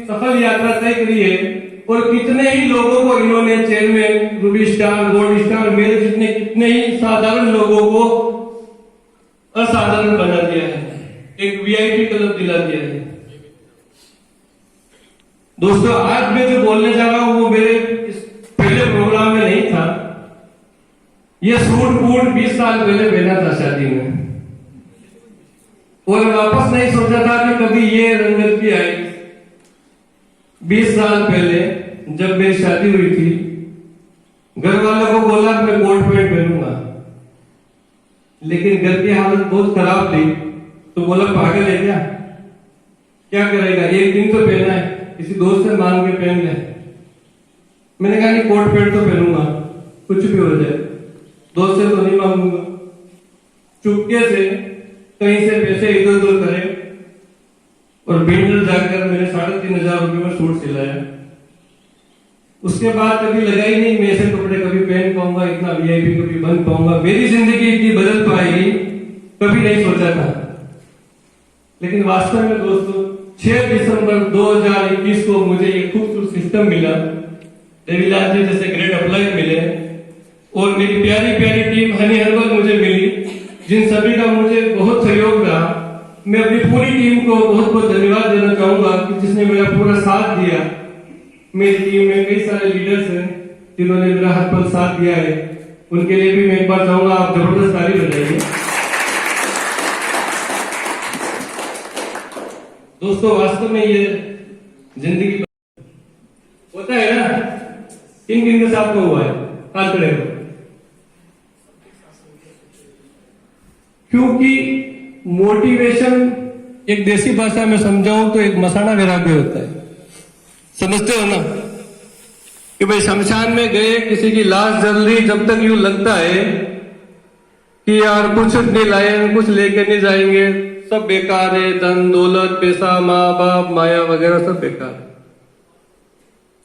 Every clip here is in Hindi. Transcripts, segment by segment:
सफल यात्रा तय करी है और कितने ही लोगों को इन्होंने chairman, Ruby star, gold star, मेरे जितने कितने ही साधारण लोगों को असाधारण बना दिया है, एक वीआईपी क्लब दिला दिया है। दोस्तों, आज मैं जो बोलने जा रहा हूं वो मेरे पहले प्रोग्राम में नहीं था। ये सूट बूट 20 साल पहले पहना था शादी में, और वापस नहीं सोचा था कि कभी ये रंगत भी आई। 20 साल पहले जब मेरी शादी हुई थी, घर वालों को बोला मैं कोट पैंट पहनूंगा, लेकिन घर की हालत बहुत खराब थी, तो बोला पागल है क्या करेगा, एक दिन तो पहना है, किसी दोस्त से मांग के पहन ले। मैंने कहा कि कोट पैंट तो पहनूंगा, कुछ भी हो जाए, दोस्त से तो नहीं मांगूंगा। चुपके से कहीं से पैसे इधर उधर करे और बिल्डर जाकर मैंने 3,500 रुपये में सूट सिलाया। उसके बाद कभी लगा ही नहीं मैं ऐसे कपड़े कभी पहन पाऊंगा, इतना वीआईपी कभी बन पाऊंगा, मेरी जिंदगी इतनी बदल पाएगी कभी नहीं सोचा था। लेकिन वास्तव में दोस्तों 6 दिसंबर 2021 को मुझे ये खूबसूरत सिस्टम मिला, देवीलाल जी जैसे ग्रेट अप्लाइज मिले, और मेरी प्यारी प्यारी टीम हनी हर्बल मुझे मिली, जिन सभी का मुझे बहुत सहयोग रहा। मैं अपनी पूरी टीम को बहुत बहुत धन्यवाद देना चाहूंगा कि जिसने मेरा पूरा साथ दिया। मेरी टीम में कई सारे लीडर्स हैं जिन्होंने मेरा हर पल साथ दिया है, उनके लिए भी मैं एक बार चाहूंगा आप जबरदस्त ताली बजाइए। दोस्तों, वास्तव में ये जिंदगी होता है ना, किन किन के साथ में हुआ है, हाथ खड़े हो। क्योंकि मोटिवेशन एक देसी भाषा में समझाऊं तो एक मसाना वैराग्य होता है, समझते हो ना, कि भाई शमशान में गए, किसी की लाश जल रही, जब तक यूं लगता है कि यार कुछ नहीं लाए, कुछ लेके नहीं जाएंगे, सब बेकार है, धन दौलत पैसा माँ बाप माया वगैरह सब बेकार है,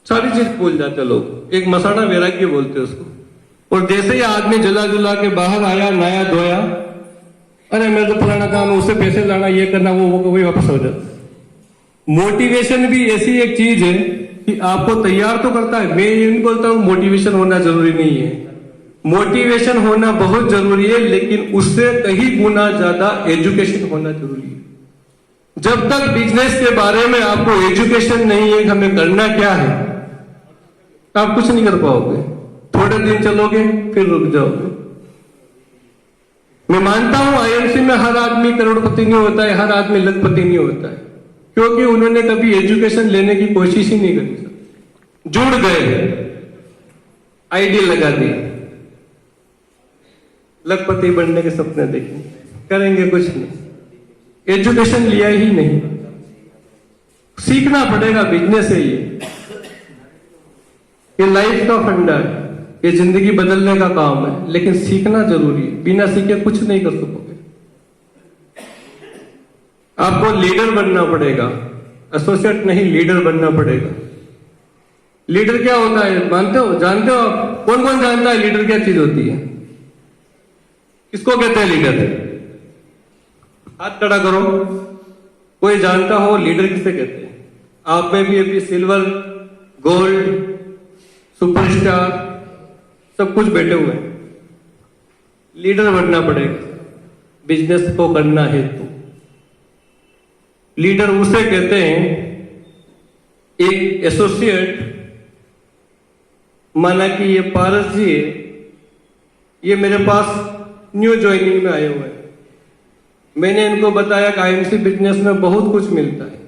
सारी चीज भूल जाते लोग, एक मसाना वैराग्य बोलते उसको। और जैसे ही आदमी जला जुला के बाहर आया, नया धोया, अरे मैं तो पुराना काम है, उससे पैसे लाना, ये करना, वो वही वापस हो जाता। मोटिवेशन भी ऐसी एक चीज है कि आपको तैयार तो करता है। मैं ये नहीं बोलता हूं मोटिवेशन होना जरूरी नहीं है, मोटिवेशन होना बहुत जरूरी है, लेकिन उससे कहीं गुना ज्यादा एजुकेशन होना जरूरी है। जब तक बिजनेस के बारे में आपको एजुकेशन नहीं है, हमें करना क्या है, आप कुछ नहीं कर पाओगे। थोड़े दिन चलोगे फिर रुक जाओगे। मैं मानता हूं आईएमसी में हर आदमी करोड़पति नहीं होता है, हर आदमी लखपति नहीं होता है, क्योंकि उन्होंने कभी एजुकेशन लेने की कोशिश ही नहीं करी। जुड़ गए, आईडी लगा दी, लखपति बनने के सपने देखे, करेंगे कुछ नहीं, एजुकेशन लिया ही नहीं। सीखना पड़ेगा, बिजनेस है ये लाइफ का फंडा है, ये जिंदगी बदलने का काम है, लेकिन सीखना जरूरी है। बिना सीखे कुछ नहीं कर सकोगे। आपको लीडर बनना पड़ेगा, एसोसिएट नहीं, लीडर बनना पड़ेगा। लीडर क्या होता है मानते हो, जानते हो आप? कौन कौन जानता है लीडर क्या चीज होती है? किसको कहते हैं लीडर? हाथ खड़ा करो, कोई जानता हो लीडर किसे कहते हैं? आप में भी अभी सिल्वर, गोल्ड, सुपरस्टार सब कुछ बैठे हुए हैं। लीडर बनना पड़ेगा, बिजनेस को करना है तो। लीडर उसे कहते हैं, एक एसोसिएट, माना कि ये पारस जी है, ये मेरे पास न्यू ज्वाइनिंग में आए हुए हैं। मैंने इनको बताया कि आईएमसी बिजनेस में बहुत कुछ मिलता है,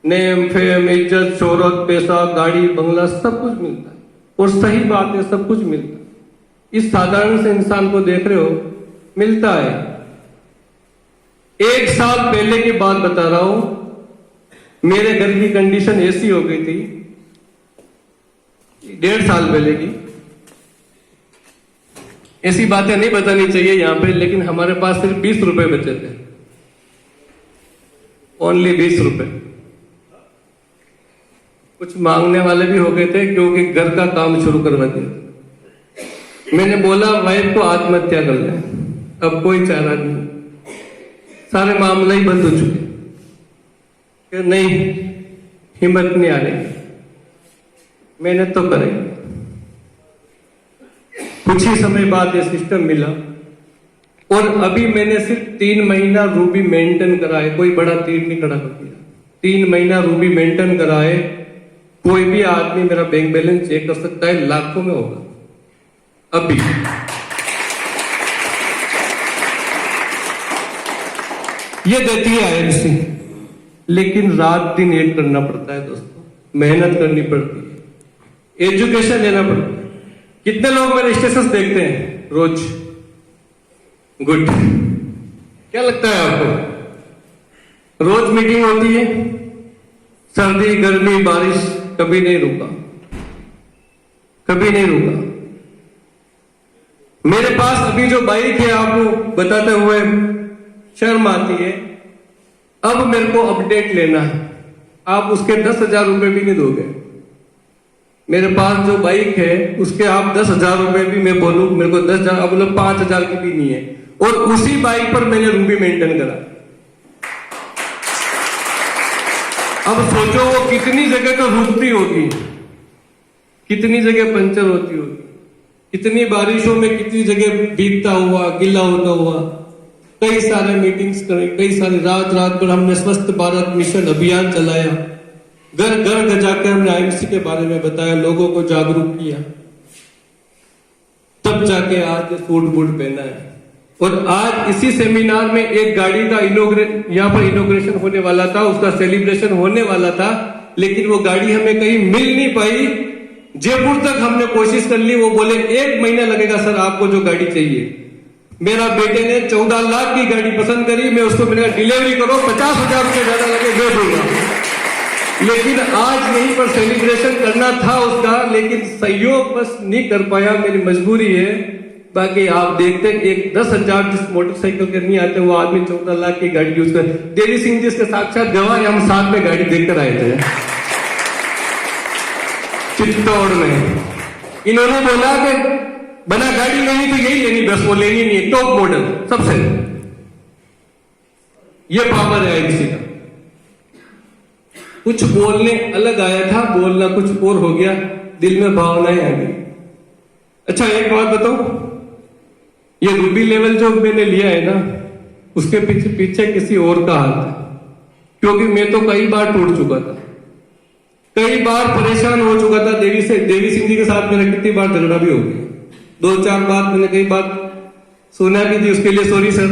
नेम फेम इज्जत शोहरत पैसा गाड़ी बंगला सब कुछ मिलता है, और सही बात है, सब कुछ मिलता है। इस साधारण से इंसान को देख रहे हो, मिलता है। 1 साल पहले की बात बता रहा हूं, मेरे घर की कंडीशन ऐसी हो गई थी, 1.5 साल पहले की। ऐसी बातें नहीं बतानी चाहिए यहां पे, लेकिन हमारे पास सिर्फ 20 रुपए बचे थे, ओनली 20 रुपए। कुछ मांगने वाले भी हो गए थे, क्योंकि घर का काम शुरू करवा दिया। मैंने बोला वाइफ को आत्महत्या कर ले, अब कोई चारा नहीं, सारे मामले ही बंद हो चुके। कि नहीं, हिम्मत नहीं आ रही, मेहनत तो करेंगे। कुछ ही समय बाद ये सिस्टम मिला और अभी मैंने सिर्फ 3 महीना रूबी मेंटेन कराए, कोई बड़ा तीर नहीं खड़ा कर दिया। 3 महीना रूबी मेंटेन कराए, कोई भी आदमी मेरा बैंक बैलेंस चेक कर सकता है, लाखों में होगा अभी। ये देती है आईएमसी, लेकिन रात दिन एक करना पड़ता है दोस्तों, मेहनत करनी पड़ती है, एजुकेशन लेना पड़ता है। कितने लोग मेरे स्टेटस देखते हैं रोज? गुड। क्या लगता है आपको? रोज मीटिंग होती है, सर्दी गर्मी बारिश, कभी नहीं रुका, कभी नहीं रुका। मेरे पास अभी जो बाइक है, आपको बताते हुए शर्म आती है, अब मेरे को अपडेट लेना है, आप उसके 10,000 रुपए भी नहीं दोगे। मेरे पास जो बाइक है उसके आप 10,000 रुपए भी, मैं बोलूं मेरे को 10,000, अब मतलब 5,000 की भी नहीं है, और उसी बाइक पर मैंने रूबी मेंटेन करा। अब सोचो वो कितनी जगह तो रुकती होगी, कितनी जगह पंचर होती होगी, कितनी बारिशों में कितनी जगह भीगता हुआ, गिला होता हुआ। कई सारे मीटिंग्स करे, कई सारी रात रात पर हमने स्वस्थ भारत मिशन अभियान चलाया, घर घर जाकर हमने आईएमसी के बारे में बताया, लोगों को जागरूक किया, तब जाके आज सूट बूट पहना है। और आज इसी सेमिनार में एक गाड़ी का यहाँ पर इनॉग्रेशन होने वाला था, उसका सेलिब्रेशन होने वाला था, लेकिन वो गाड़ी हमें कहीं मिल नहीं पाई। जयपुर तक हमने कोशिश कर ली, वो बोले 1 महीना लगेगा सर आपको जो गाड़ी चाहिए। मेरा बेटे ने 14 लाख की गाड़ी पसंद करी, मैं उसको मैंने डिलीवरी करो, 50,000 रुपये ज्यादा लगे दे दूंगा। लेकिन आज यहीं पर सेलिब्रेशन करना था उसका, लेकिन सहयोग बस नहीं कर पाया, मेरी मजबूरी है। बाकी आप देखते हैं एक 10,000 जिस मोटरसाइकिल के नहीं आते, वो आदमी 14 लाख की गाड़ी यूज कर। देवी सिंह जी इसके साक्षात गवाह, हम साथ में गाड़ी देखकर आए थे चित्तौड़ में। इन्होंने बोला कि बना गाड़ी लेनी तो यही लेनी, बस वो लेनी नहीं है, टॉप मॉडल सबसे। ये पावर है आईएमसी का। कुछ बोलने अलग आया था, बोलना कुछ और हो गया, दिल में भावनाएं आ गई। अच्छा एक बात बताओ, ये रूबी लेवल जो मैंने लिया है ना, उसके पीछे पीछे किसी और का हाथ है, क्योंकि मैं तो कई बार टूट चुका था, कई बार परेशान हो चुका था। देवी सिंह जी के साथ मेरा कितनी बार झगड़ा भी हो गया, 2-4 बार मैंने कई बार सुना भी थी, उसके लिए सॉरी सर,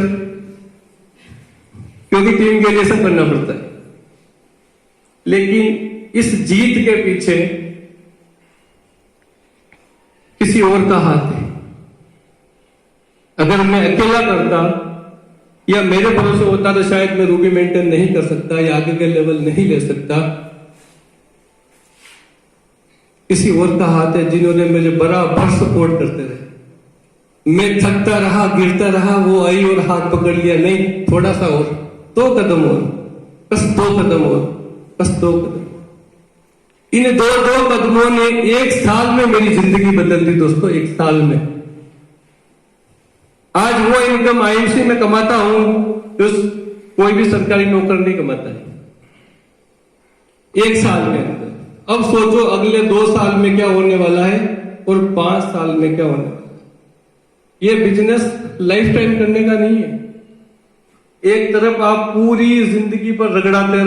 क्योंकि टीम के लिए सब करना पड़ता है। लेकिन इस जीत के पीछे किसी और का हाथ है। अगर मैं अकेला करता या मेरे भरोसे होता तो शायद मैं रूबी मेंटेन नहीं कर सकता या आगे के लेवल नहीं ले सकता। किसी और का हाथ है जिन्होंने मुझे बराबर सपोर्ट करते रहे। मैं थकता रहा, गिरता रहा, वो आई और हाथ पकड़ लिया, नहीं थोड़ा सा और, 2 कदम और, बस 2 कदम और, बस 2 कदम। इन 2 कदमों ने 1 साल में मेरी जिंदगी बदल दी दोस्तों, 1 साल में। आज वो इनकम आईएमसी में कमाता हूं तो कोई भी सरकारी नौकर नहीं कमाता है 1 साल के अंदर। अब सोचो अगले 2 साल में क्या होने वाला है और 5 साल में क्या होने वाला है। ये बिजनेस लाइफ टाइम करने का नहीं है। एक तरफ आप पूरी जिंदगी पर रगड़ाते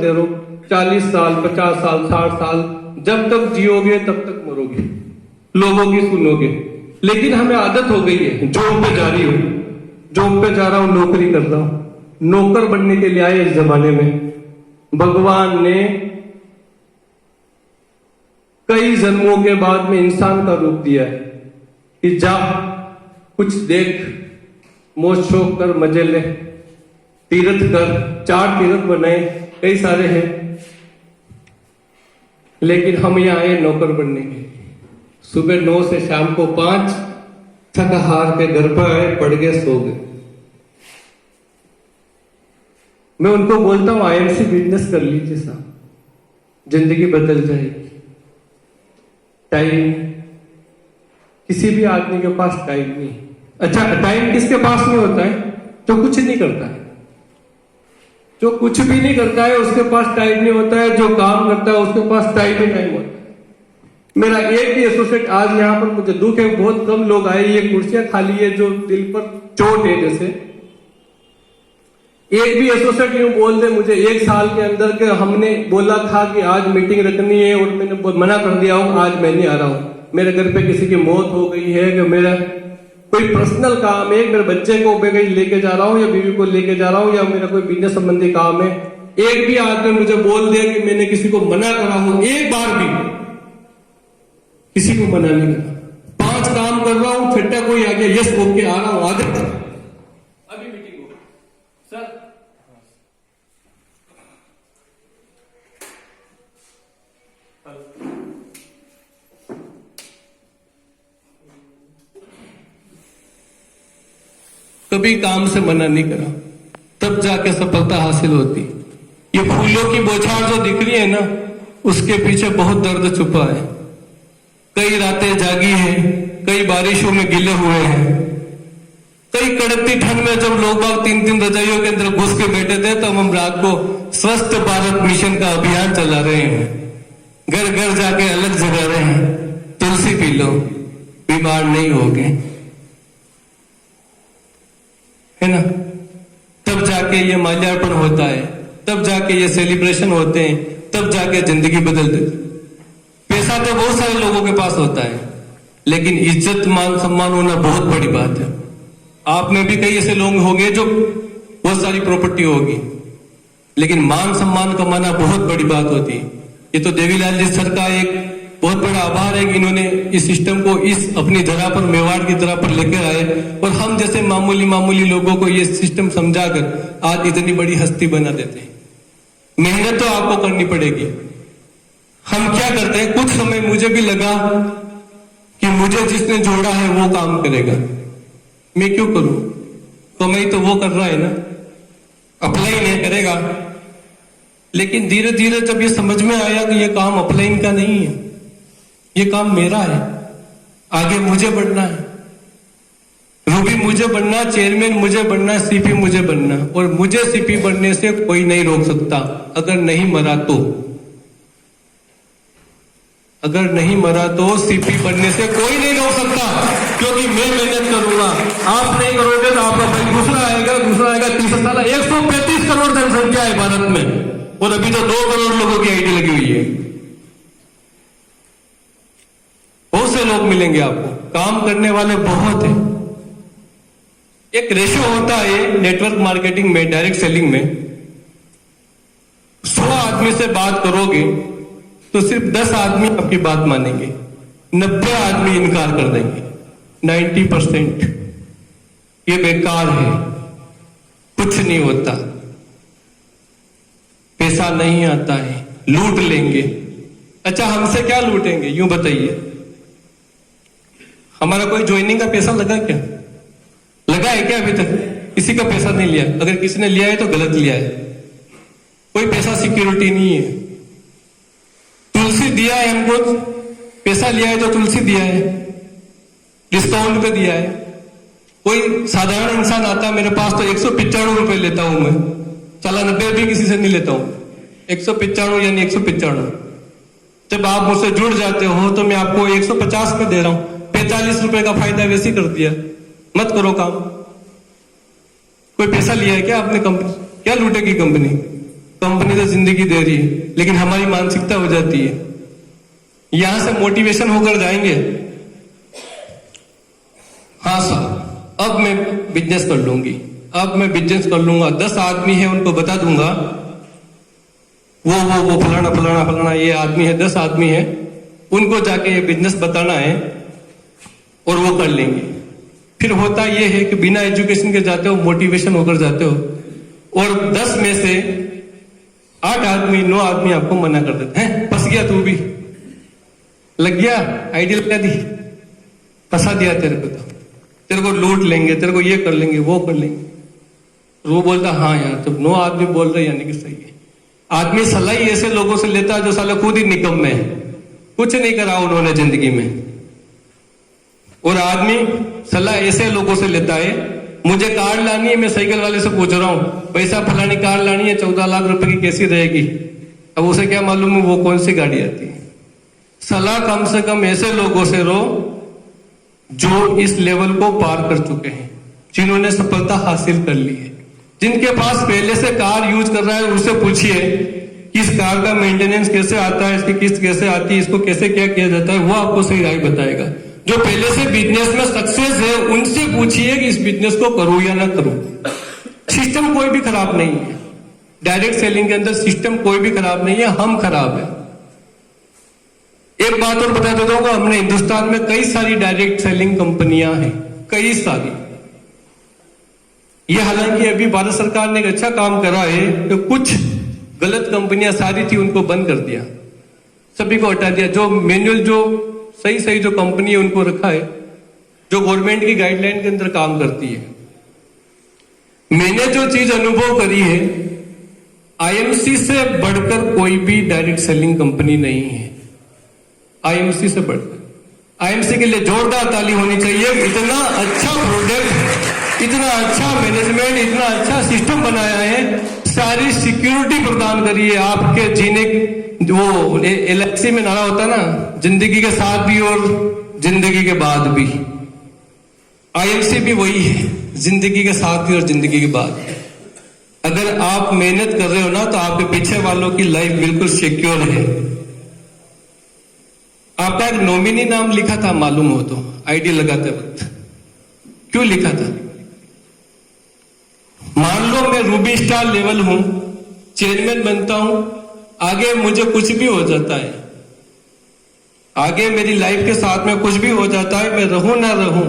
रहो, 40 साल, 50 साल, 60 साल, जब तक जियोगे तब तक मरोगे, लोगों की सुनोगे। लेकिन हमें आदत हो गई है, जॉब पे जा रही हूं, जॉब पे जा रहा हूं, नौकरी कर रहा हूं। नौकर बनने के लिए आए इस जमाने में भगवान ने कई जन्मों के बाद में इंसान का रूप दिया है कि जा कुछ देख, मौज शौक कर, मजे ले, तीर्थ कर। 4 तीर्थ बनाए, कई सारे हैं, लेकिन हम यहां आए नौकर बनने के लिए। सुबह 9 से शाम को 5, थक हार के घर पर आए, पड़ गए, सो गए। मैं उनको बोलता हूं आईएमसी बिजनेस कर लीजिए साहब, जिंदगी बदल जाएगी। टाइम, किसी भी आदमी के पास टाइम नहीं। अच्छा टाइम किसके पास नहीं होता है? तो कुछ नहीं करता है। जो कुछ भी नहीं करता है उसके पास टाइम नहीं होता है, जो काम करता है उसके पास टाइम ही टाइम होता है। मेरा एक भी एसोसिएट आज यहाँ पर, मुझे दुख है बहुत कम लोग आए, ये कुर्सियां खाली है जो दिल पर चोट है। जैसे एक भी एसोसिएट यूं बोल दे मुझे 1 साल के अंदर के हमने बोला था कि आज मीटिंग रखनी है और मैंने मना कर दिया हूं, आज मैं नहीं आ रहा हूं, मेरे घर पे किसी की मौत हो गई है, कि मेरा कोई पर्सनल काम है, मेरे बच्चे को मैं कहीं लेके जा रहा हूं या बीवी को लेके जा रहा हूं, या मेरा कोई बिजनेस संबंधी काम है, एक भी आदमी मुझे बोल दे कि मैंने किसी को मना करा हूं, एक बार भी किसी को मना नहीं करा। 5 काम कर रहा हूं, छठा कोई आ गया, यस ओके आ रहा हूं, आगे अभी मीटिंग हो सर। कभी काम से मना नहीं करा, तब जाके सफलता हासिल होती। ये फूलों की बौछार जो दिख रही है ना, उसके पीछे बहुत दर्द छुपा है। कई रातें जागी हैं, कई बारिशों में गिले हुए हैं, कई कड़कती ठंड में जब लोग बाग 3-3 रजाइयों के अंदर घुस के बैठे थे, तब हम रात को स्वस्थ भारत मिशन का अभियान चला रहे हैं, घर घर जाके अलग जगा रहे हैं, तुलसी पी लो बीमार नहीं होगे, है ना। तब जाके ये माल्यार्पण होता है, तब जाके ये सेलिब्रेशन होते हैं, तब जाके जिंदगी बदलते। पैसा तो बहुत सारे लोगों के पास होता है, लेकिन इज्जत मान सम्मान होना बहुत बड़ी बात है। आप में भी कई ऐसे लोग होंगे जो बहुत सारी प्रॉपर्टी होगी, लेकिन मान सम्मान कमाना बहुत बड़ी बात होती है। ये तो देवीलाल जी सर का एक बहुत बड़ा आभार है कि इन्होंने इस सिस्टम को इस अपनी धरा पर, मेवाड़ की तरह पर लेकर आए, और हम जैसे मामूली लोगों को ये सिस्टम समझाकर आज इतनी बड़ी हस्ती बना देते हैं। मेहनत तो आपको करनी पड़ेगी। हम क्या करते हैं, कुछ समय मुझे भी लगा कि मुझे जिसने जोड़ा है वो काम करेगा, मैं क्यों करूं, कमाई तो वो कर रहा है ना, अप्लाई नहीं करेगा। लेकिन धीरे धीरे जब ये समझ में आया कि ये काम अपलाइन का नहीं है, ये काम मेरा है, आगे मुझे बढ़ना है, रूबी मुझे बनना, चेयरमैन मुझे बनना, सीपी मुझे बनना, और मुझे सीपी बनने से कोई नहीं रोक सकता। अगर नहीं मरा तो, अगर नहीं मरा तो सीपी बनने से कोई नहीं रोक सकता, क्योंकि मैं मेहनत करूंगा। आप नहीं करोगे तो आपका भाई दूसरा आएगा 30 साल। 135 करोड़ जनसंख्या है भारत में, और अभी तो 2 करोड़ लोगों की आईडी लगी हुई है। बहुत से लोग मिलेंगे आपको, काम करने वाले बहुत हैं। एक रेशियो होता है नेटवर्क मार्केटिंग में, डायरेक्ट सेलिंग में, 100 आदमी से बात करोगे तो सिर्फ 10 आदमी आपकी बात मानेंगे, 90 आदमी इनकार कर देंगे, 90% ये बेकार है, कुछ नहीं होता, पैसा नहीं आता है, लूट लेंगे। अच्छा, हमसे क्या लूटेंगे, यूं बताइए, हमारा कोई ज्वाइनिंग का पैसा लगा क्या, लगा है क्या? अभी तक किसी का पैसा नहीं लिया। अगर किसी ने लिया है तो गलत लिया है, कोई पैसा सिक्योरिटी नहीं है। तुलसी दिया है हमको, पैसा लिया है तो तुलसी दिया है, डिस्काउंट पे दिया है। कोई साधारण इंसान आता मेरे पास तो 195 रुपए लेता हूं मैं, चला 90 भी किसी से नहीं लेता हूं, 195 यानी 195। जब आप मुझसे जुड़ जाते हो तो मैं आपको 150 में दे रहा हूं, 45 रुपए का फायदा वैसे कर दिया। मत करो काम। कोई पैसा लिया है क्या आपने? कंपनी क्या लूटेगी? कंपनी तो जिंदगी दे रही है, लेकिन हमारी मानसिकता हो जाती है, यहां से मोटिवेशन होकर जाएंगे, हाँ सर अब मैं बिजनेस कर लूंगी, अब मैं बिजनेस कर लूंगा। 10 आदमी है उनको बता दूंगा, वो फलाना ये आदमी है, 10 आदमी है, उनको जाके ये बिजनेस बताना है और वो कर लेंगे। फिर होता ये है कि बिना एजुकेशन के जाते हो, मोटिवेशन होकर जाते हो, और 10 में से 8 आदमी 9 आदमी आपको मना कर देते हैं, फंस गया तू भी, लग गया आईडी लगा दी, फंसा दिया तेरे को, तो तेरे को लूट लेंगे, तेरे को ये कर लेंगे, वो कर लेंगे। वो बोलता हाँ यार, जब 9 आदमी बोल रहे यानी कि सही है। आदमी सलाह ही ऐसे लोगों से लेता है जो साला खुद ही निकम्मे है, कुछ नहीं करा उन्होंने जिंदगी में, और आदमी सलाह ऐसे लोगों से लेता है मुझे कार लानी है, मैं साइकिल वाले से पूछ रहा हूँ पैसा फलानी कार लानी है 14 लाख रुपए की, कैसी रहेगी? अब उसे क्या मालूम है वो कौन सी गाड़ी आती है। सलाह कम से कम ऐसे लोगों से लो जो इस लेवल को पार कर चुके हैं, जिन्होंने सफलता हासिल कर ली है। जिनके पास पहले से कार यूज कर रहा है उससे पूछिए कि इस कार का मेंटेनेंस कैसे आता है, इसकी किस्त कैसे आती है, इसको कैसे क्या किया जाता है, वो आपको सही राय बताएगा। जो पहले से बिजनेस में सक्सेस है उनसे पूछिए कि इस बिजनेस को करूं या ना करूं। सिस्टम कोई भी खराब नहीं है, डायरेक्ट सेलिंग के अंदर सिस्टम कोई भी खराब नहीं है, हम खराब है। एक बात और बता देता हूँ, हमने हिंदुस्तान में कई सारी डायरेक्ट सेलिंग कंपनियां हैं, कई सारी। ये हालांकि अभी भारत सरकार ने एक अच्छा काम करा है, तो कुछ गलत कंपनियां सारी थी उनको बंद कर दिया, सभी को हटा दिया। जो मैनुअल जो सही जो कंपनी है उनको रखा है, जो गवर्नमेंट की गाइडलाइन के अंदर काम करती है। मैंने जो चीज अनुभव करी है, आईएमसी से बढ़कर कोई भी डायरेक्ट सेलिंग कंपनी नहीं है। आईएमसी से बढ़कर, आईएमसी के लिए जोरदार ताली होनी चाहिए। इतना अच्छा प्रोडक्ट, इतना अच्छा मैनेजमेंट, इतना अच्छा सिस्टम बनाया है, सारी सिक्योरिटी प्रदान करी है आपके जीने। वो एलआईसी में नारा होता है ना, जिंदगी के साथ भी और जिंदगी के बाद भी। आईएमसी भी वही है, जिंदगी के साथ भी और जिंदगी के बाद। अगर आप मेहनत कर रहे हो ना तो आपके पीछे वालों की लाइफ बिल्कुल सिक्योर है। आपका एक नॉमिनी नाम लिखा था, मालूम हो तो, आईडी लगाते वक्त क्यों लिखा था? मान लो मैं रूबी स्टार लेवल हूं, चेयरमैन बनता हूं, आगे मुझे कुछ भी हो जाता है, आगे मेरी लाइफ के साथ में कुछ भी हो जाता है, मैं रहूं ना रहूं,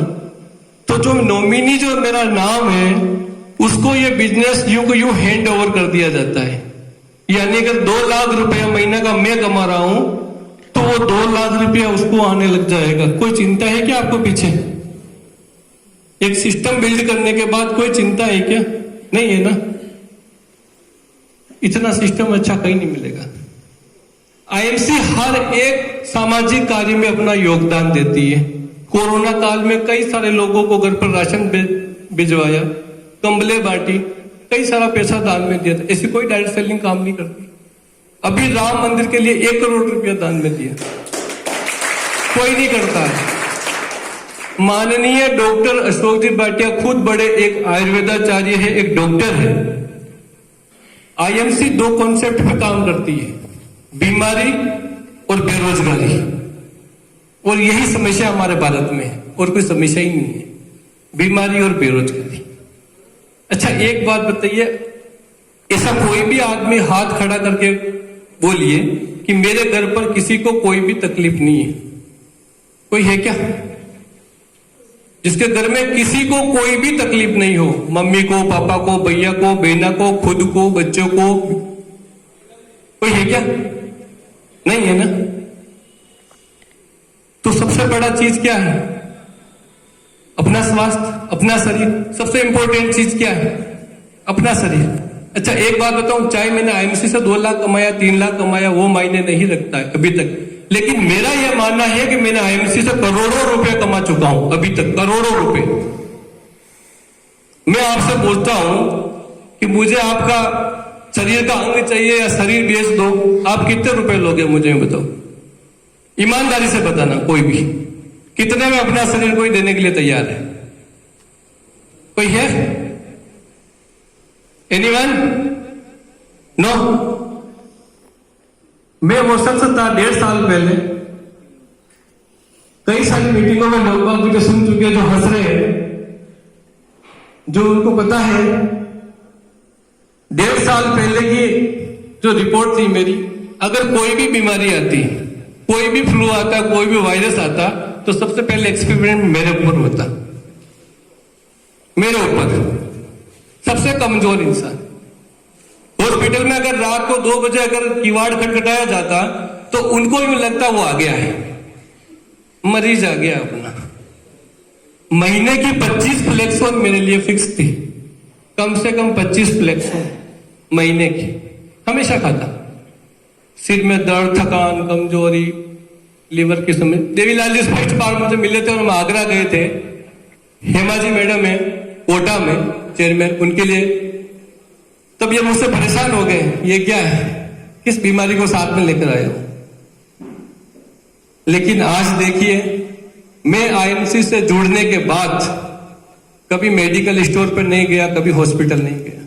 तो जो नॉमिनी जो मेरा नाम है उसको ये बिजनेस यूं को यूं हैंड ओवर कर दिया जाता है। यानी अगर 2 लाख रुपया महीना का मैं कमा रहा हूं तो वो 2 लाख रुपया उसको आने लग जाएगा। कोई चिंता है क्या आपको पीछे? एक सिस्टम बिल्ड करने के बाद कोई चिंता है क्या? नहीं है ना। इतना सिस्टम अच्छा कहीं नहीं मिलेगा। आईएमसी हर एक सामाजिक कार्य में अपना योगदान देती है। कोरोना काल में कई सारे लोगों को घर पर राशन भिजवाया, कंबले बांटी, कई सारा पैसा दान में दिया था। ऐसी कोई डायरेक्ट सेलिंग काम नहीं करती। अभी राम मंदिर के लिए 1 करोड़ रुपया दान में दिया, कोई नहीं करता है। माननीय डॉक्टर अशोक जी भाटिया खुद बड़े एक आयुर्वेदाचार्य है, एक डॉक्टर है। आईएमसी 2 कॉन्सेप्ट पे काम करती है, बीमारी और बेरोजगारी। और यही समस्या हमारे भारत में है, और कोई समस्या ही नहीं है, बीमारी और बेरोजगारी। अच्छा एक बात बताइए, ऐसा कोई भी आदमी हाथ खड़ा करके बोलिए कि मेरे घर पर किसी को कोई भी तकलीफ नहीं है? कोई है क्या जिसके घर में किसी को कोई भी तकलीफ नहीं हो? मम्मी को, पापा को, भैया को, बहना को, खुद को, बच्चों को, कोई है क्या? नहीं है ना। तो सबसे बड़ा चीज क्या है? अपना स्वास्थ्य, अपना शरीर। सबसे इंपॉर्टेंट चीज क्या है? अपना शरीर। अच्छा एक बात बताऊं, चाहे मैंने आईएमसी से 2 लाख कमाया, 3 लाख कमाया, वो मायने नहीं रखता है अभी तक। लेकिन मेरा यह मानना है कि मैंने आईएमसी से करोड़ों रुपए कमा चुका हूं अभी तक, करोड़ों रुपए। मैं आपसे पूछता हूं कि मुझे आपका शरीर का अंग चाहिए या शरीर बेच दो, आप कितने रुपए लोगे मुझे बताओ? ईमानदारी से बताना, कोई भी। कितने में अपना शरीर कोई देने के लिए तैयार है? कोई है? एनीवन? नो। मैं वो शख्स था 1.5 साल पहले, कई सारी मीटिंगों में लोग बाग मुझे सुन चुके हैं जो हंस रहे हैं, जो उनको पता है 1.5 साल पहले की जो रिपोर्ट थी मेरी, अगर कोई भी बीमारी आती, कोई भी फ्लू आता, कोई भी वायरस आता, तो सबसे पहले एक्सपेरिमेंट मेरे ऊपर होता, मेरे ऊपर। सबसे कमजोर इंसान। हॉस्पिटल में अगर रात को 2 बजे अगर किवाड़ खटखटाया जाता तो उनको यूं लगता वो आ गया है, मरीज आ गया अपना। महीने की 25 फ्लेक्सोन मेरे लिए फिक्स थी, कम से कम 25 फ्लेक्सोन महीने की, हमेशा खाता। सिर में दर्द, थकान, कमजोरी, लीवर की समस्या। देवीलाल जी फर्स्ट बार मुझे मिले थे और हम आगरा गए थे। हेमा जी मैडम है, कोटा में चेयरमैन, उनके लिए। तब ये मुझसे परेशान हो गए, ये क्या है, किस बीमारी को साथ में लेकर आए हो। लेकिन आज देखिए, मैं आईएमसी से जुड़ने के बाद कभी मेडिकल स्टोर पर नहीं गया, कभी हॉस्पिटल नहीं गया।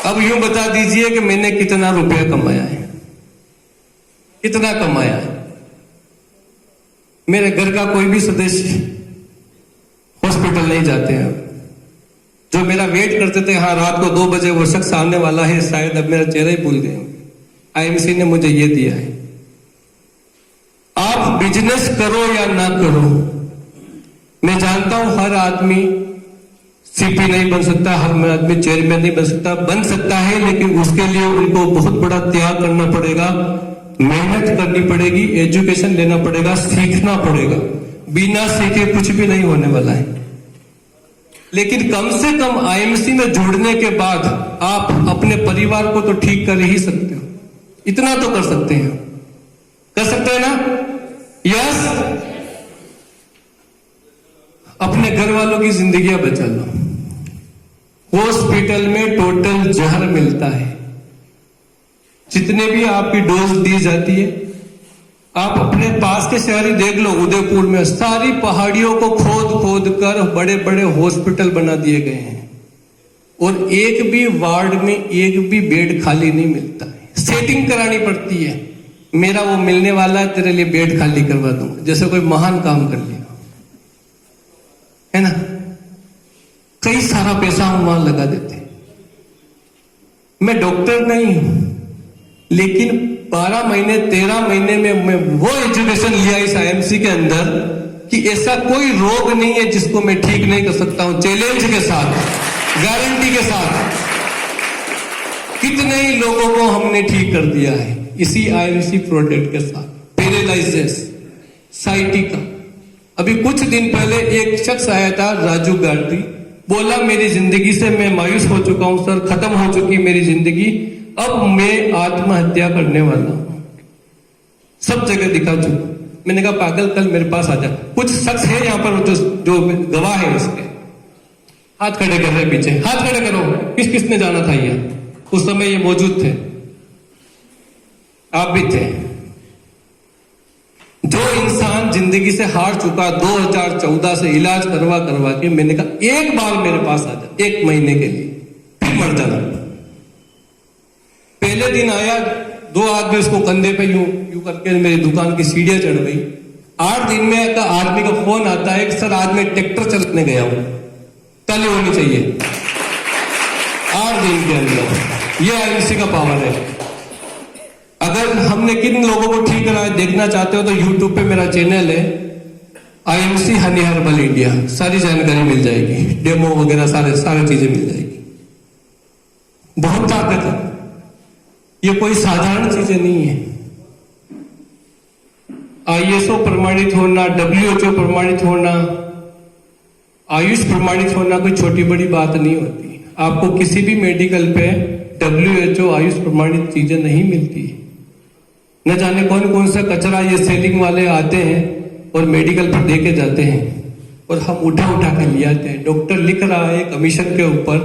अब यूं बता दीजिए कि मैंने कितना रुपया कमाया है, कितना कमाया है। मेरे घर का कोई भी सदस्य हॉस्पिटल नहीं जाते हैं। जो मेरा वेट करते थे, हाँ रात को 2 बजे वो शख्स आने वाला है, शायद अब मेरा चेहरा ही भूल गए होंगे। आईएमसी ने मुझे ये दिया है। आप बिजनेस करो या ना करो, मैं जानता हूं हर आदमी सीपी नहीं बन सकता, हर आदमी चेयरमैन नहीं बन सकता, बन सकता है, लेकिन उसके लिए उनको बहुत बड़ा त्याग करना पड़ेगा, मेहनत करनी पड़ेगी, एजुकेशन लेना पड़ेगा, सीखना पड़ेगा। बिना सीखे कुछ भी नहीं होने वाला है। लेकिन कम से कम आईएमसी में जुड़ने के बाद आप अपने परिवार को तो ठीक कर ही सकते हो, इतना तो कर सकते हैं, कर सकते हैं ना? यस। अपने घर वालों की जिंदगियां बचा लो। हॉस्पिटल में टोटल जहर मिलता है। जितने भी आपकी डोज दी जाती है, आप अपने पास के शहर ही देख लो, उदयपुर में सारी पहाड़ियों को खोद खोद कर बड़े बड़े हॉस्पिटल बना दिए गए हैं, और एक भी वार्ड में एक भी बेड खाली नहीं मिलता है। सेटिंग करानी पड़ती है, मेरा वो मिलने वाला है, तेरे लिए बेड खाली करवा दूंगा, जैसे कोई महान काम कर लिया है ना। कई सारा पैसा हम वहां लगा देते हैं। मैं डॉक्टर नहीं हूं, लेकिन 12 महीने 13 महीने में मैं वो एजुकेशन लिया इस आईएमसी के अंदर कि ऐसा कोई रोग नहीं है जिसको मैं ठीक नहीं कर सकता हूं, चैलेंज के साथ, गारंटी के साथ। कितने ही लोगों को हमने ठीक कर दिया है इसी आईएमसी प्रोडक्ट के साथ। Paralysis, sciatica. अभी कुछ दिन पहले एक शख्स आया था, राजू गांधी, बोला मेरी जिंदगी से मैं मायूस हो चुका हूं सर, खत्म हो चुकी मेरी जिंदगी, अब मैं आत्महत्या करने वाला हूं। सब जगह दिखा चुका। मैंने कहा पागल, कल मेरे पास आ जा। कुछ शख्स है यहाँ पर जो गवाह है उसके, हाथ खड़े कर रहे पीछे, हाथ खड़े करो। किसने जाना था ये? उस समय ये मौजूद थे, आप भी थे। जो इंसान जिंदगी से हार चुका, 2014 से इलाज करवा के, मैंने कहा एक बार मेरे पास आ जा, 1 महीने के लिए, फिर मर जाना। पहले दिन आया, 2 आदमी उसको कंधे पे यूं करके मेरी दुकान की सीढ़ियां चढ़ गई। 8 दिन में का आदमी का फोन आता है कि सर आज मैं ट्रैक्टर चलाने गया हूं, ताली होनी चाहिए। 8 दिन के अंदर। ये आईएमसी का पावर है। अगर हमने किन लोगों को ठीक करा है देखना चाहते हो तो यूट्यूब पे मेरा चैनल है, आईएमसी हनी हर्बल इंडिया, सारी जानकारी मिल जाएगी, डेमो वगैरह सारी चीजें मिल जाएगी। बहुत ताकत है, ये कोई साधारण चीजें नहीं है। आईएसओ प्रमाणित होना, WHO प्रमाणित होना, आयुष प्रमाणित होना कोई छोटी बड़ी बात नहीं होती। आपको किसी भी मेडिकल पे WHO आयुष प्रमाणित चीजें नहीं मिलती। न जाने कौन कौन सा कचरा ये सेलिंग वाले आते हैं और मेडिकल पर देके जाते हैं, और हम उठा के ले आते हैं। डॉक्टर लिख रहा है कमीशन के ऊपर,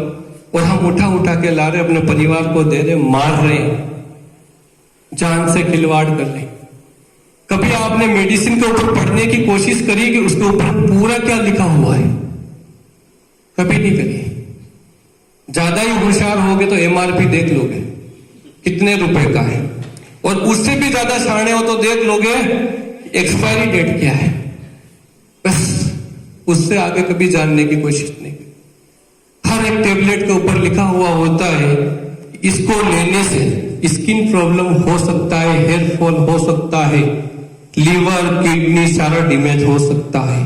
और हम उठा के ला रहे, अपने परिवार को दे रहे, मार रहे, जान से खिलवाड़ कर रहे। कभी आपने मेडिसिन के ऊपर पढ़ने की कोशिश करी कि उसके ऊपर पूरा क्या लिखा हुआ है? कभी नहीं करी। ज्यादा ही होशियार होगे तो MRP देख लोगे कितने रुपए का है, और उससे भी ज्यादा शाणे हो तो देख लोगे एक्सपायरी डेट क्या है। बस उससे आगे कभी जानने की कोशिश नहीं। हर एक टेबलेट के ऊपर लिखा हुआ होता है इसको लेने से स्किन प्रॉब्लम हो सकता है, हेयर फॉल हो सकता है, लीवर किडनी सारा डैमेज हो सकता है।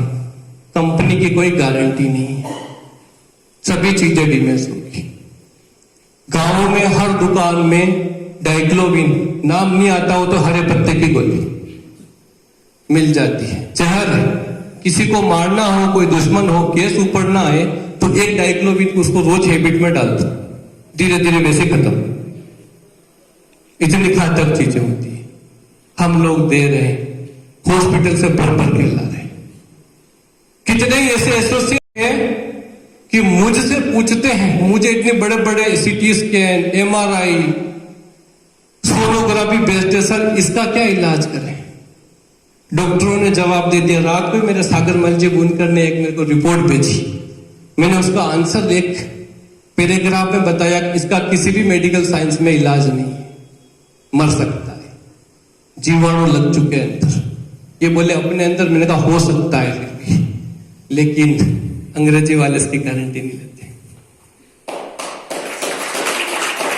कंपनी की कोई गारंटी नहीं है, सभी चीजें डैमेज होगी। गांवों में हर दुकान में डाइक्लोविन, नाम नहीं आता हो तो हरे पत्ते की गोली मिल जाती है, जहर है। किसी को मारना हो, कोई दुश्मन हो, केस ऊपर ना आए तो एक डाइक्लोविन उसको रोज हैबिट में डाल दो, धीरे धीरे वैसे खत्म। इतनी घातक चीजें होती है, हम लोग दे रहे हैं, हॉस्पिटल से भर के ला रहे हैं। कितने ही ऐसे एसोसिएट हैं कि मुझसे पूछते हैं, मुझे इतने बड़े बड़े सीटी स्कैन, एमआरआई, सोनोग्राफी भेजते, सर इसका क्या इलाज करें? डॉक्टरों ने जवाब दे दिया। रात को मेरे सागर मलजी बुनकर ने एक मेरे को रिपोर्ट भेजी, मैंने उसका आंसर एक पैराग्राफ में बताया कि इसका किसी भी मेडिकल साइंस में इलाज नहीं है, मर सकता है, जीवाणु लग चुके हैं अंदर। ये बोले अपने अंदर, मैंने कहा हो सकता है फिर भी, लेकिन अंग्रेजी वाले इसकी गारंटी नहीं देते।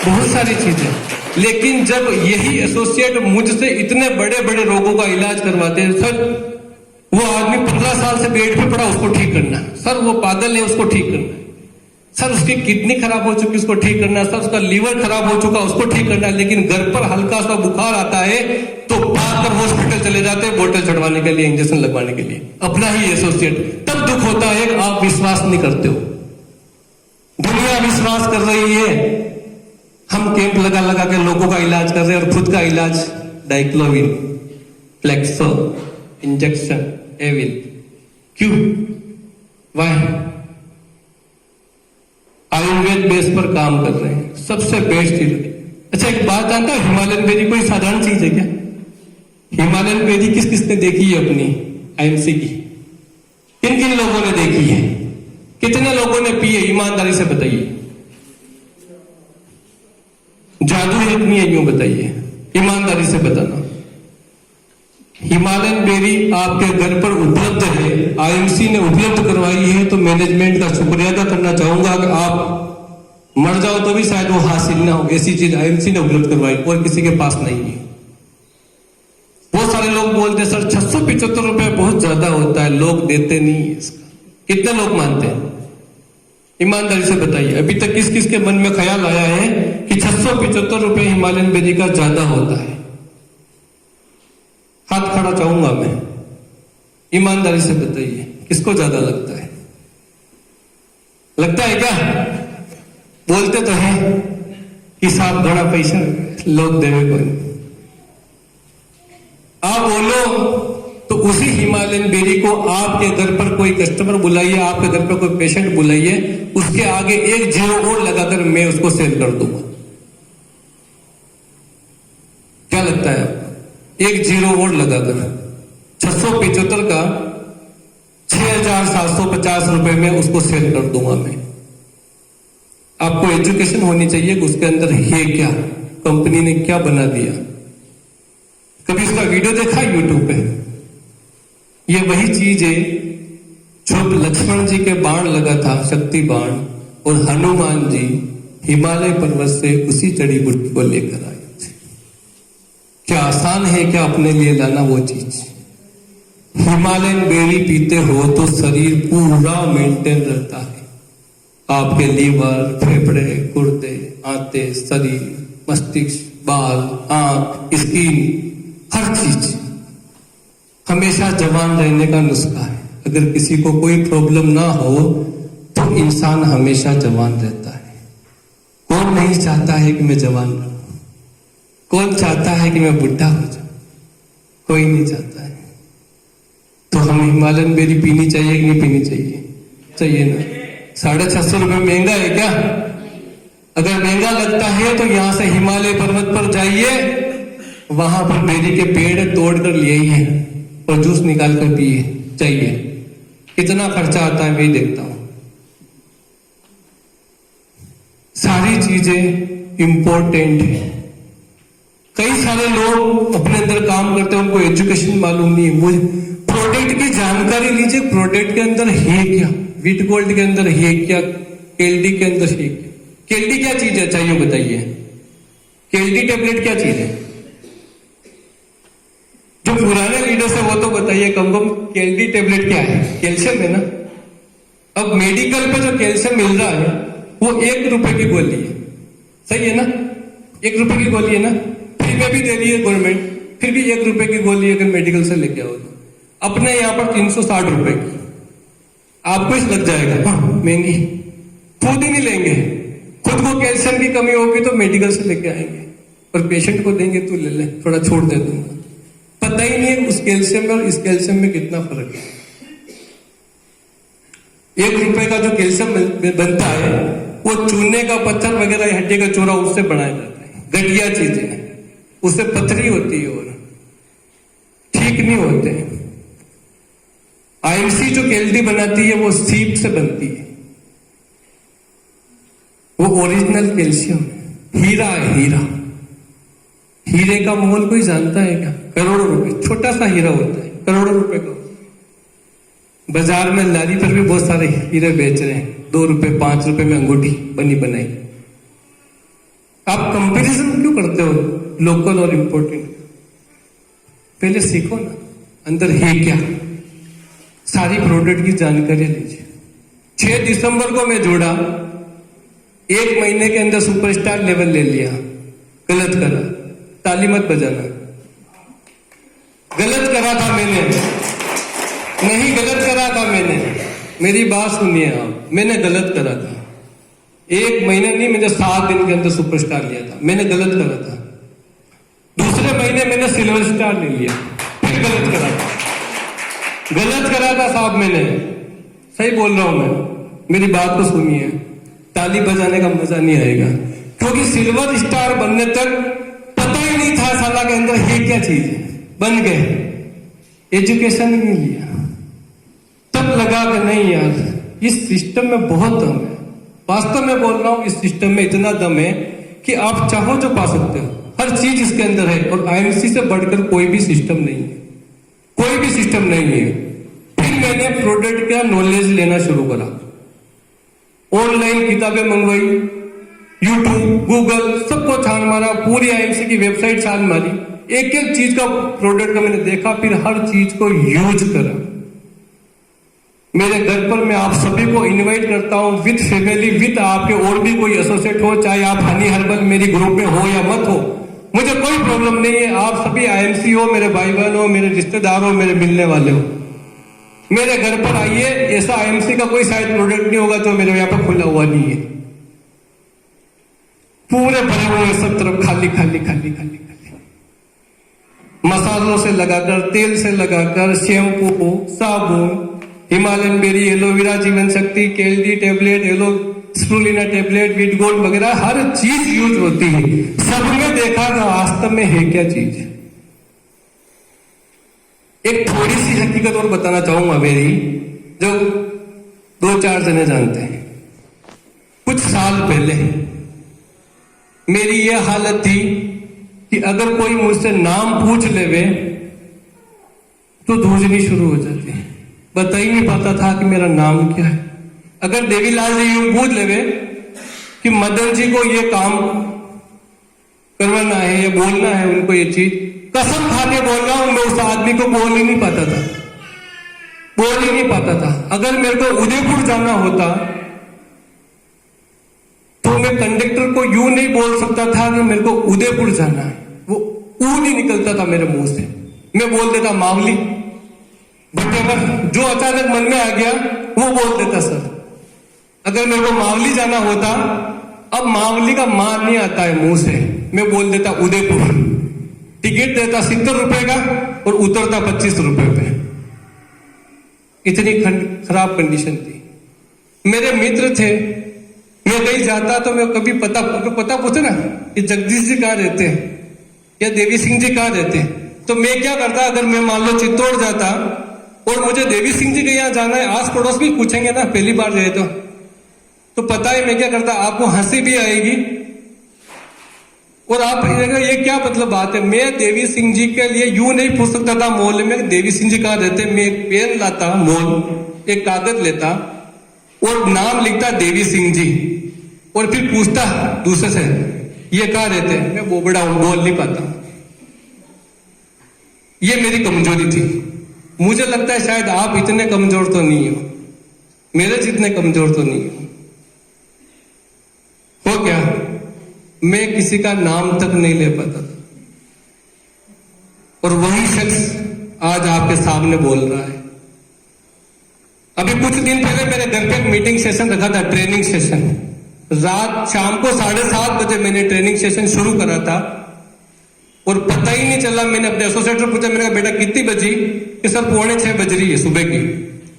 बहुत सारी चीजें, लेकिन जब यही एसोसिएट मुझसे इतने बड़े बड़े रोगों का इलाज करवाते हैं, सर वो आदमी 15 साल से बेड पे पड़ा, उसको ठीक करना है, सर वो पागल है, उसको ठीक करना है, सर उसकी किडनी खराब हो चुकी, उसको ठीक करना है, सर उसका लीवर खराब हो चुका, उसको ठीक करना है, लेकिन घर पर हल्का सा बुखार आता है तो भागकर हॉस्पिटल चले जाते हैं बोतल चढ़वाने के लिए, इंजेक्शन लगवाने के लिए, अपना ही एसोसिएट। तब दुख होता है कि आप विश्वास नहीं करते हो, दुनिया विश्वास कर रही है, हम कैंप लगा लगा के लोगों का इलाज कर रहे हैं और खुद का इलाज डाइक्लोविन, फ्लेक्सो, इंजेक्शन, एविल, क्यों? वाई? आयुर्वेद बेस पर काम कर रहे हैं, सबसे बेस्ट चीज। अच्छा एक बात जानता है, हिमालयन बेरी कोई साधारण चीज है क्या? हिमालयन बेरी किस किसने देखी है अपनी आईएमसी की? किन किन लोगों ने देखी है? कितने लोगों ने पी है? ईमानदारी से बताइए। जादू है नहीं है, यूं बताइए, ईमानदारी से बताना। हिमालयन बेरी आपके घर पर उपलब्ध है, आईएमसी ने उपलब्ध करवाई है, तो मैनेजमेंट का शुक्रिया अदा करना चाहूंगा कि आप मर जाओ तो भी शायद वो हासिल ना हो, ऐसी चीज आईएमसी ने उपलब्ध करवाई और किसी के पास नहीं है। बहुत सारे लोग बोलते हैं सर 675 रुपए बहुत ज्यादा होता है, लोग देते नहीं है इसका। कितने लोग मानते हैं? ईमानदारी से बताइए, अभी तक किस किस के मन में ख्याल आया है कि 675 रुपए हिमालयन बेरी का ज्यादा होता है? हाथ खड़ा चाहूंगा मैं, ईमानदारी से बताइए किसको ज्यादा लगता है? लगता है क्या? बोलते तो है कि साहब बड़ा पैसा लोग देवे कोई। आप बोलो तो उसी हिमालयन बेरी को आपके घर पर कोई कस्टमर बुलाइए, आपके घर पर कोई पेशेंट बुलाइए, उसके आगे एक जीरो और लगाकर मैं उसको सेल कर दूंगा। क्या लगता है आपको? एक जीरो और लगाकर 675 का 6,750 रुपए में उसको सेल कर दूंगा मैं। आपको एजुकेशन होनी चाहिए कि उसके अंदर है क्या, कंपनी ने क्या बना दिया। कभी इसका वीडियो देखा यूट्यूब पे? ये वही चीज है जो लक्ष्मण जी के बाण लगा था, शक्ति बाण, और हनुमान जी हिमालय पर्वत से उसी जड़ी बूटी को लेकर आए थे। क्या आसान है क्या अपने लिए लाना वो चीज? हिमालयन बेरी पीते हो तो शरीर पूरा मेंटेन रहता है, आपके लीवर, फेफड़े, गुर्दे, आंतें, शरीर, मस्तिष्क, बाल, आंख, स्किन, हर चीज हमेशा जवान रहने का नुस्खा है। अगर किसी को कोई प्रॉब्लम ना हो तो इंसान हमेशा जवान रहता है। कौन नहीं चाहता है कि मैं जवान रहूं? कौन चाहता है कि मैं बुढ़ा हो जाऊं? कोई नहीं चाहता है। तो हम हिमालयन बेरी पीनी चाहिए कि नहीं पीनी चाहिए? चाहिए ना। 650 रुपये महंगा है क्या? अगर महंगा लगता है तो यहां से हिमालय पर्वत पर जाइए, वहां पर बेरी के पेड़ तोड़ कर लिए ही है और जूस निकाल कर पिए। चाहिए कितना खर्चा आता है मैं देखता हूं। सारी चीजें इंपॉर्टेंट है। कई सारे लोग अपने अंदर काम करते हैं, उनको एजुकेशन मालूम नहीं है। मुझे प्रोडक्ट की जानकारी लीजिए, प्रोडक्ट के अंदर है क्या, वीट गोल्ड के अंदर है क्या, केल्डी के अंदर है क्या। केल्डी क्या चीज है चाहिए बताइए? केल्डी टेबलेट क्या चीज है? जो पुराने लीडर्स है वो तो बताइए कम केल्डी टेबलेट क्या है? कैल्शियम है ना। अब मेडिकल पे जो कैल्शियम मिल रहा है वो 1 रुपए की गोली है, सही है ना? 1 रुपए की गोली है ना, फ्री में भी दे रही है गवर्नमेंट, फिर भी 1 रुपए की गोली अगर मेडिकल से लेके आओ तो अपने यहाँ पर 360 रुपए की आपको इस लग जाएगा। हाँ महंगी, खुद ही नहीं लेंगे। खुद को कैल्शियम की कमी होगी तो मेडिकल से लेके आएंगे और पेशेंट को देंगे तो ले ले, थोड़ा छोड़ दे दूंगा। पता ही नहीं है उस कैल्शियम में और इस कैल्शियम में कितना फर्क है। 1 रुपए का जो कैल्शियम बनता है वो चूने का पत्थर वगैरह हड्डी का चूरा उससे बनाया जाता है। घटिया चीजें, उससे पथरी होती है और ठीक नहीं होते। आईएमसी जो कैल्डी बनाती है वो सीप से बनती है, वो ओरिजिनल कैल्शियम है, हीरा है हीरा। हीरे का मोल कोई जानता है क्या? करोड़ों रुपए, छोटा सा हीरा होता है, करोड़ों रुपए का। बाजार में लारी पर भी बहुत सारे हीरे बेच रहे हैं, 2 रुपए 5 रुपए में अंगूठी बनी बनाई। आप कंपैरिजन क्यों करते हो लोकल और इंपोर्टेड? पहले सीखो ना अंदर है क्या, सारी प्रोडक्ट की जानकारी लीजिए। 6 दिसंबर को मैं जोड़ा, 1 महीने के अंदर सुपरस्टार लेवल ले लिया। गलत करा, ताली मत बजाना। गलत करा था मैंने, नहीं गलत करा था मैंने, मेरी बात सुनिए आप, मैंने गलत करा था। 1 महीने नहीं, मैंने 7 दिन के अंदर सुपरस्टार लिया था, मैंने गलत करा था। दूसरे महीने मैंने सिल्वर स्टार ले लिया, फिर गलत करा था। गलत करा था साहब मैंने, सही बोल रहा हूं मैं, मेरी बात को सुनिए। ताली बजाने का मजा नहीं आएगा, क्योंकि सिल्वर स्टार बनने तक पता ही नहीं था साला के अंदर ये क्या चीज है। बन गए, एजुकेशन ही नहीं लिया, तब लगा कि नहीं यार इस सिस्टम में बहुत दम है। वास्तव में बोल रहा हूं, इस सिस्टम में इतना दम है कि आप चाहो जो पा सकते हो, हर चीज इसके अंदर है। और आईएमसी से बढ़कर कोई भी सिस्टम नहीं है, कोई भी सिस्टम नहीं है। फिर मैंने प्रोडक्ट का नॉलेज लेना शुरू करा, ऑनलाइन किताबें मंगवाई, यूट्यूब गूगल सबको छान मारा, पूरी आईएमसी की वेबसाइट छान मारी, एक एक चीज का प्रोडक्ट का मैंने देखा, फिर हर चीज को यूज करा। मेरे घर पर मैं आप सभी को इनवाइट करता हूं, विद फैमिली, विद आपके और भी कोई एसोसिएट हो, चाहे आप हनी हर्बल मेरी ग्रुप में हो या मत हो, मुझे कोई प्रॉब्लम नहीं है। आप सभी आईएमसी हो, मेरे भाई बहन हो, मेरे रिश्तेदार हो, मेरे मिलने वाले हो, मेरे घर पर आइए। ऐसा आईएमसी का कोई शायद प्रोडक्ट नहीं होगा जो मेरे यहाँ पर खुला हुआ नहीं है। पूरे भरे हुए सब तरफ खाली खाली खाली खाली खाली, मसालों से लगाकर, तेल से लगाकर, शैम्पू, साबुन, हिमालयन बेरी, एलोवेरा, जीवन शक्ति, कैल्डी टेबलेट, स्प्रुलिना टेबलेट, वीट गोल्ड वगैरह हर चीज यूज होती है। सब में देखा था वास्तव में है क्या चीज। एक थोड़ी सी हकीकत और बताना चाहूंगा मेरी, जो 2-4 जने जानते हैं। कुछ साल पहले मेरी यह हालत थी कि अगर कोई मुझसे नाम पूछ लेवे तो धूजनी शुरू हो जाती है, बता ही नहीं पाता था कि मेरा नाम क्या है। अगर देवीलाल जी यूं पूछ लेवे कि मदन जी को ये काम करवाना है या बोलना है उनको ये चीज, कसम खा के बोल रहा हूं मैं उस आदमी को बोल ही नहीं पाता था, बोल ही नहीं पाता था। अगर मेरे को उदयपुर जाना होता तो मैं कंडक्टर को यूं नहीं बोल सकता था कि मेरे को उदयपुर जाना है, वो ऊ नहीं निकलता था मेरे मुंह से। मैं बोल देता मावली, जो अचानक मन में आ गया वो बोल देता सर। अगर मेरे को मावली जाना होता, अब मावली का मान नहीं आता है मुंह से, मैं बोल देता उदयपुर। टिकट देता 70 रुपए का और उतरता 25 रुपए पे। इतनी खराब कंडीशन थी। मेरे मित्र थे, मैं कहीं जाता तो मैं कभी पता पूछे ना कि जगदीश जी कहाँ रहते हैं या देवी सिंह जी कहाँ रहते हैं, तो मैं क्या करता, अगर मैं मान लो चित्तौड़ जाता और मुझे देवी सिंह जी के यहाँ जाना है, आस पड़ोस भी पूछेंगे ना पहली बार गए तो पता है मैं क्या करता, आपको हंसी भी आएगी और आप ये क्या मतलब बात है। मैं देवी सिंह जी के लिए यूं नहीं पूछ सकता था मोहल्ले में देवी सिंह जी कहाँ रहते, मैं एक पेन लाता मोल, एक कागज लेता और नाम लिखता देवी सिंह जी और फिर पूछता दूसरे से ये कहाँ रहते हैं। मैं बोबड़ा हूं, बोल नहीं पाता। ये मेरी कमजोरी थी। मुझे लगता है शायद आप इतने कमजोर तो नहीं हो, मेरे जितने कमजोर तो नहीं हो। क्या मैं किसी का नाम तक नहीं ले पाता था और वही शख्स आज आपके सामने बोल रहा है। अभी कुछ दिन पहले मेरे घर पे एक मीटिंग सेशन रखा था, ट्रेनिंग सेशन। रात शाम को 7:30 बजे मैंने ट्रेनिंग सेशन शुरू करा था और पता ही नहीं चला। मैंने अपने एसोसिएट से पूछा, मैंने कहा बेटा कितनी बजी, कि सर 5:45 बज रही है सुबह की।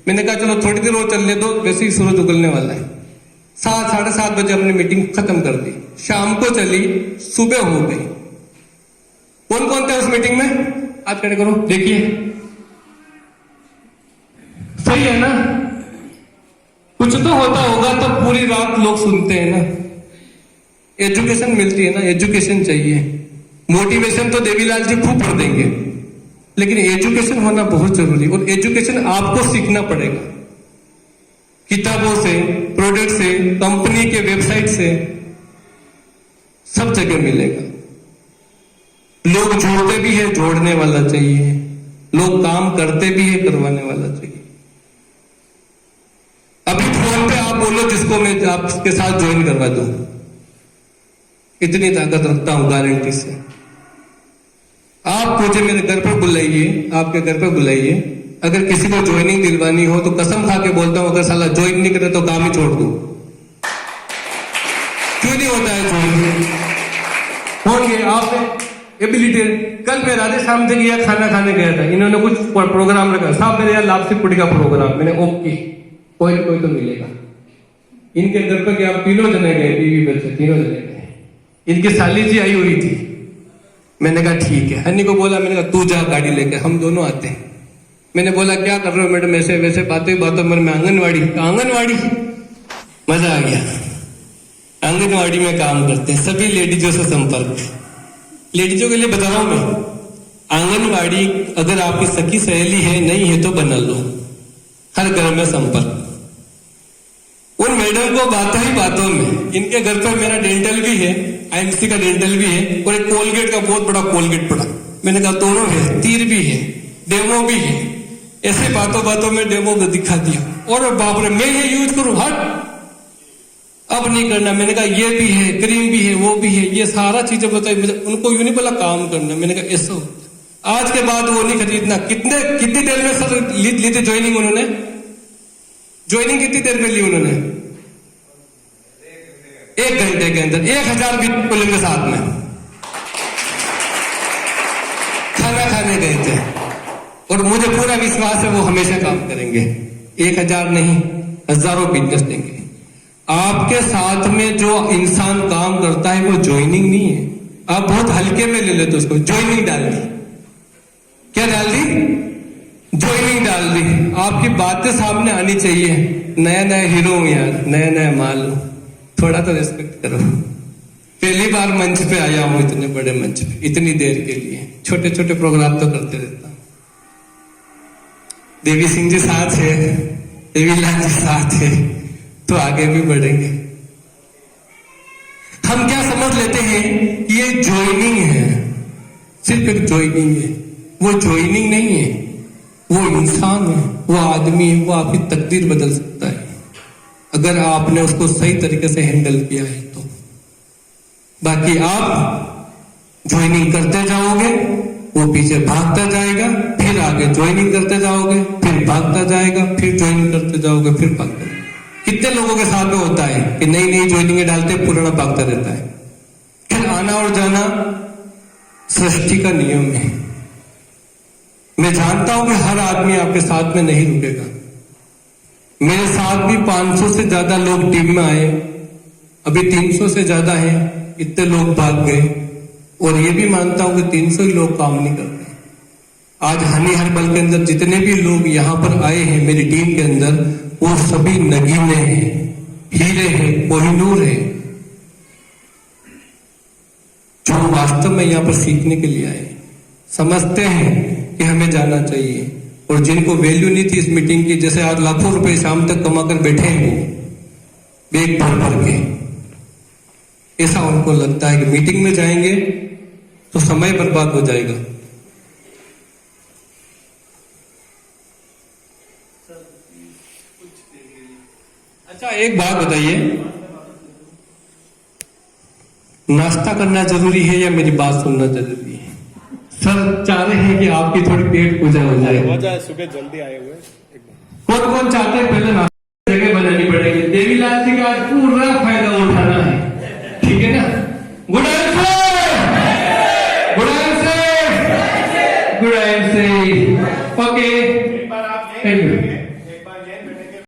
मैंने कहा चलो थोड़ी देर और चलने दो, वैसे ही सूरज उगलने वाला है। 7 साढ़े 7 बजे हमने मीटिंग खत्म कर दी, शाम को चली, सुबह हो गई। कौन कौन थे उस मीटिंग में? आज खड़े करो, देखिए सही है ना? कुछ तो होता होगा तो पूरी रात लोग सुनते हैं ना। एजुकेशन मिलती है ना, एजुकेशन चाहिए। मोटिवेशन तो देवीलाल जी खूब पढ़ देंगे, लेकिन एजुकेशन होना बहुत जरूरी। और एजुकेशन आपको सीखना पड़ेगा, किताबों से, प्रोडक्ट से, कंपनी के वेबसाइट से, सब जगह मिलेगा। लोग जोड़ते भी है, जोड़ने वाला चाहिए। लोग काम करते भी है, करवाने वाला चाहिए। अभी फोन पे आप बोलो जिसको मैं आपके साथ ज्वाइन करवा दूं, इतनी ताकत रखता हूं गारंटी से। आप मुझे मेरे घर पर बुलाइए, आपके घर पर बुलाइए, अगर किसी को ज्वाइनिंग दिलवानी हो तो कसम खा के बोलता हूं, अगर साला ज्वाइन नहीं करे तो काम ही छोड़ दूं। क्यों नहीं होता है ज्वाइन? होंगे आप एबिलिटी। कल मैं राधेश्याम से गया, खाना खाने गया था, इन्होंने कुछ प्रोग्राम रखा, साहब मेरे यहाँ लापसी पुड़ी का प्रोग्राम। मैंने ओके, कोई ना कोई तो मिलेगा। इनके घर पर क्या तीनों जने गए, बीवी बच्चे तीनों जने गए। इनकी साली जी आई हुई थी। मैंने कहा ठीक है। हनी को बोला, मैंने कहा तू जा गाड़ी लेकर, हम दोनों आते हैं। मैंने बोला क्या कर रहे हो मैडम? ऐसे वैसे बातों में आंगनवाड़ी। मजा आ गया। आंगनवाड़ी में काम करते हैं, सभी लेडीजों से संपर्क। लेडीजों के लिए बता रहा हूं मैं, आंगनवाड़ी अगर आपकी सखी सहेली है, नहीं है तो बना लो। हर घर में संपर्क। उन मैडम को बातों में, इनके घर पर मेरा डेंटल भी है, आईएमसी का डेंटल भी है, और एक कोलगेट का बहुत बड़ा कोलगेट पड़ा। मैंने कहा दोनों है, तीर भी है, डेमो भी है। ऐसे बातों में डेमो को दिखा दिया, और बाप रे मैं ये यूज करूं, हट अब नहीं करना। मैंने कहा ये भी है, क्रीम भी है, वो भी है, ये सारा चीजें बताई। उनको यूं नहीं बोला काम करना। मैंने कहा ऐसा होता, आज के बाद वो नहीं खरीदना। कितनी देर में सर ली थी ज्वाइनिंग उन्होंने? ज्वाइनिंग कितनी देर में ली उन्होंने? 1 घंटे के अंदर 1000 भी बोलेंगे साथ में। खाना खाने गए थे, और मुझे पूरा विश्वास है वो हमेशा काम करेंगे। 1000 नहीं, हजारों बिजनेस देंगे। आपके साथ में जो इंसान काम करता है वो ज्वाइनिंग नहीं है। आप बहुत हल्के में ले लेते उसको। ज्वाइनिंग डाल दी, क्या डाल दी? ज्वाइनिंग डाल दी। आपकी बातें सामने आनी चाहिए। नया हीरो हूं यार, नया माल हूं, थोड़ा तो रेस्पेक्ट करो। पहली बार मंच पे आया हूं, इतने बड़े मंच पे, इतनी देर के लिए। छोटे छोटे प्रोग्राम तो करते रहता हूं। देवी सिंह जी साथ है, देवीलाल जी साथ है, तो आगे भी बढ़ेंगे। हम क्या समझ लेते हैं कि ये ज्वाइनिंग है, सिर्फ एक ज्वाइनिंग है। वो ज्वाइनिंग नहीं है, वो इंसान है, वो आदमी है, वो आपकी तकदीर बदल सकता है अगर आपने उसको सही तरीके से हैंडल किया है तो। बाकी आप ज्वाइनिंग करते जाओगे, वो पीछे भागता जाएगा, फिर आगे ज्वाइनिंग करते जाओगे, फिर भागता जाएगा, फिर ज्वाइनिंग करते जाओगे, फिर भागता जाएगा। कितने लोगों के साथ में होता है कि नई ज्वाइनिंग डालते, पुराना भागता रहता है। फिर आना और जाना सृष्टि का नियम है। मैं जानता हूं कि हर आदमी आपके साथ में नहीं रुकेगा। मेरे साथ भी 500 से ज्यादा लोग टीम में आए, अभी 300 से ज्यादा हैं, इतने लोग भाग गए। और ये भी मानता हूं कि 300 ही लोग काम नहीं करते। आज हनी हर्बल के अंदर जितने भी लोग यहां पर आए हैं मेरी टीम के अंदर, वो सभी नगीने हैं, हीरे हैं, कोहिनूर है, जो वास्तव में यहां पर सीखने के लिए आए। समझते हैं कि हमें जाना चाहिए, और जिनको वैल्यू नहीं थी इस मीटिंग की, जैसे आज लाखों रुपए शाम तक कमा कर बैठे हैं वो बैग भर के, ऐसा उनको लगता है कि मीटिंग में जाएंगे तो समय बर्बाद हो जाएगा। अच्छा एक बात बताइए, नाश्ता करना जरूरी है या मेरी बात सुनना जरूरी है? सर चाह रहे हैं कि आपकी थोड़ी पेट पूजा हो जाए। सुबह जल्दी आए हुए। कौन कौन चाहते हैं पहले नाश्ता